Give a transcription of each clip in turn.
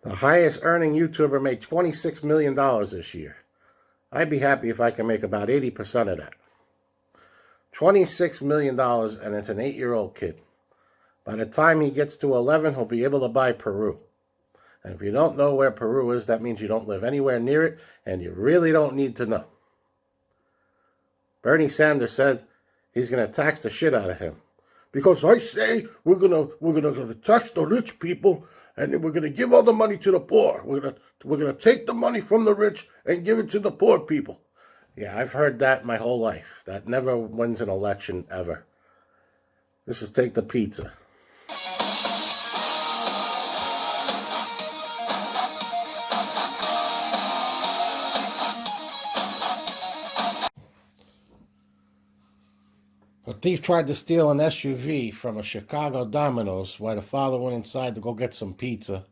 The highest earning YouTuber made $26 million this year. I'd be happy if I can make about 80% of that. $26 million, and it's an 8-year-old kid. By the time he gets to 11, he'll be able to buy Peru. And if you don't know where Peru is, that means you don't live anywhere near it, and you really don't need to know. Bernie Sanders said he's going to tax the shit out of him. Because I say we're gonna tax the rich people, and then we're gonna give all the money to the poor. We're gonna take the money from the rich and give it to the poor people. Yeah, I've heard that my whole life. That never wins an election ever. This is take the pizza. A thief tried to steal an SUV from a Chicago Domino's while the father went inside to go get some pizza,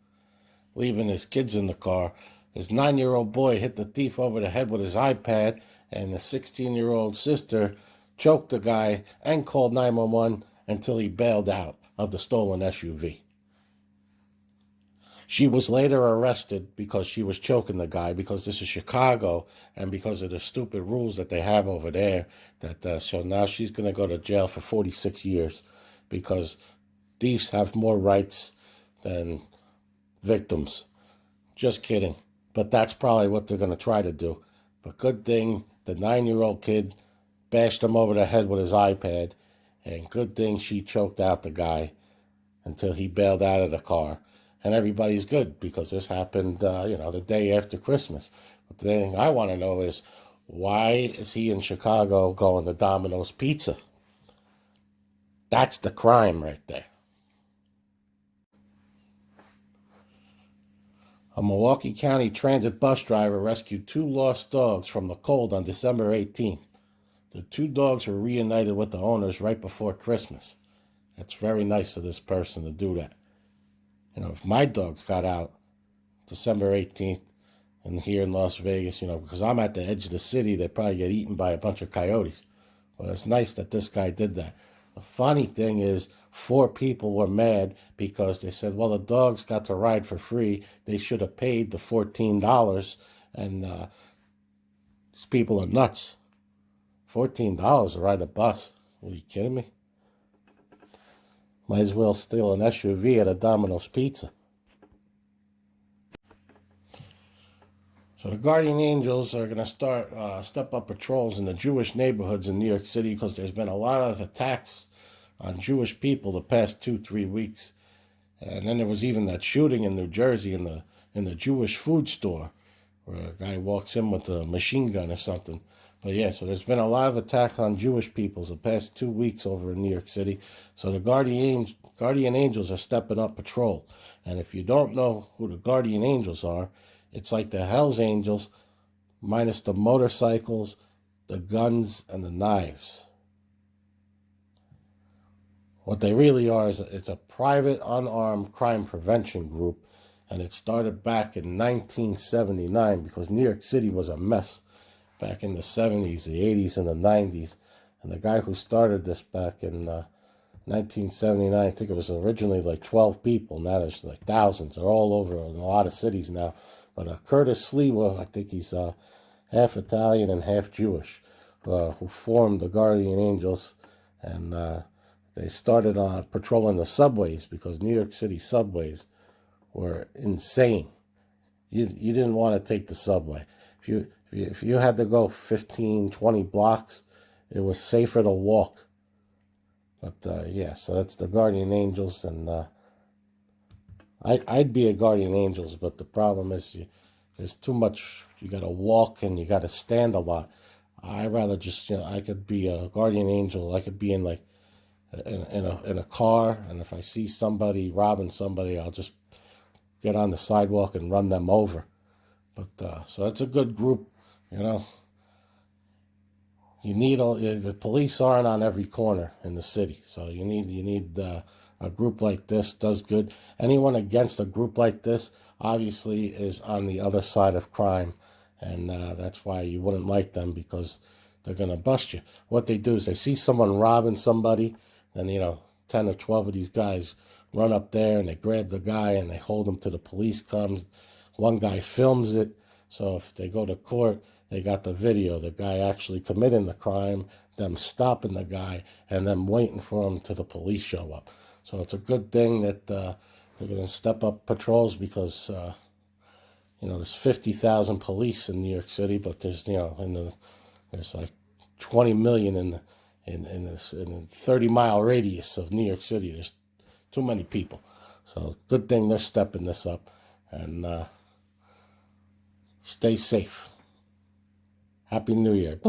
leaving his kids in the car. His 9-year-old boy hit the thief over the head with his iPad, and the 16-year-old sister choked the guy and called 911 until he bailed out of the stolen SUV. She was later arrested because she was choking the guy, because this is Chicago, and because of the stupid rules that they have over there. So now she's going to go to jail for 46 years because thieves have more rights than victims. Just kidding. But that's probably what they're going to try to do. But good thing the 9-year-old kid bashed him over the head with his iPad, and good thing she choked out the guy until he bailed out of the car. And everybody's good because this happened, the day after Christmas. But the thing I want to know is, why is he in Chicago going to Domino's Pizza? That's the crime right there. A Milwaukee County Transit bus driver rescued 2 lost dogs from the cold on December 18th. The 2 dogs were reunited with the owners right before Christmas. It's very nice of this person to do that. If my dogs got out December 18th and here in Las Vegas, because I'm at the edge of the city, they'd probably get eaten by a bunch of coyotes. But it's nice that this guy did that. The funny thing is, 4 people were mad because they said, well, the dogs got to ride for free. They should have paid the $14. And these people are nuts. $14 to ride a bus. Are you kidding me? Might as well steal an SUV at a Domino's Pizza. So the Guardian Angels are going to start step up patrols in the Jewish neighborhoods in New York City because there's been a lot of attacks on Jewish people the past 2-3 weeks. And then there was even that shooting in New Jersey in the Jewish food store where a guy walks in with a machine gun or something. But yeah, so there's been a lot of attacks on Jewish people the past 2 weeks over in New York City. So the Guardian Angels are stepping up patrol. And if you don't know who the Guardian Angels are, it's like the Hells Angels minus the motorcycles, the guns, and the knives. What they really are is it's a private unarmed crime prevention group, and it started back in 1979 because New York City was a mess back in the 70s, the 80s, and the 90s. And the guy who started this back in 1979, I think it was originally like 12 people. Now there's like thousands. They're all over in a lot of cities now. But Curtis Sliwa, I think he's half Italian and half Jewish, who formed the Guardian Angels. And they started patrolling the subways because New York City subways were insane. You didn't want to take the subway. If you had to go 15, 20 blocks, it was safer to walk. But so that's the Guardian Angels, and I'd be a Guardian Angels, but the problem is there's too much. You got to walk and you got to stand a lot. I'd rather just I could be a Guardian Angel. I could be in a car, and if I see somebody robbing somebody, I'll just get on the sidewalk and run them over. But so that's a good group. You need the police aren't on every corner in the city, so you need a group like this does good. Anyone against a group like this obviously is on the other side of crime, and that's why you wouldn't like them, because they're gonna bust you. What they do is they see someone robbing somebody, then 10 or 12 of these guys run up there and they grab the guy and they hold him till the police comes. One guy films it, so if they go to court, they got the video, the guy actually committing the crime, them stopping the guy, and them waiting for him till the police show up. So it's a good thing that they're going to step up patrols because, there's 50,000 police in New York City, but there's, there's like 20 million in a 30-mile radius of New York City. There's too many people. So good thing they're stepping this up. And stay safe. Happy New Year.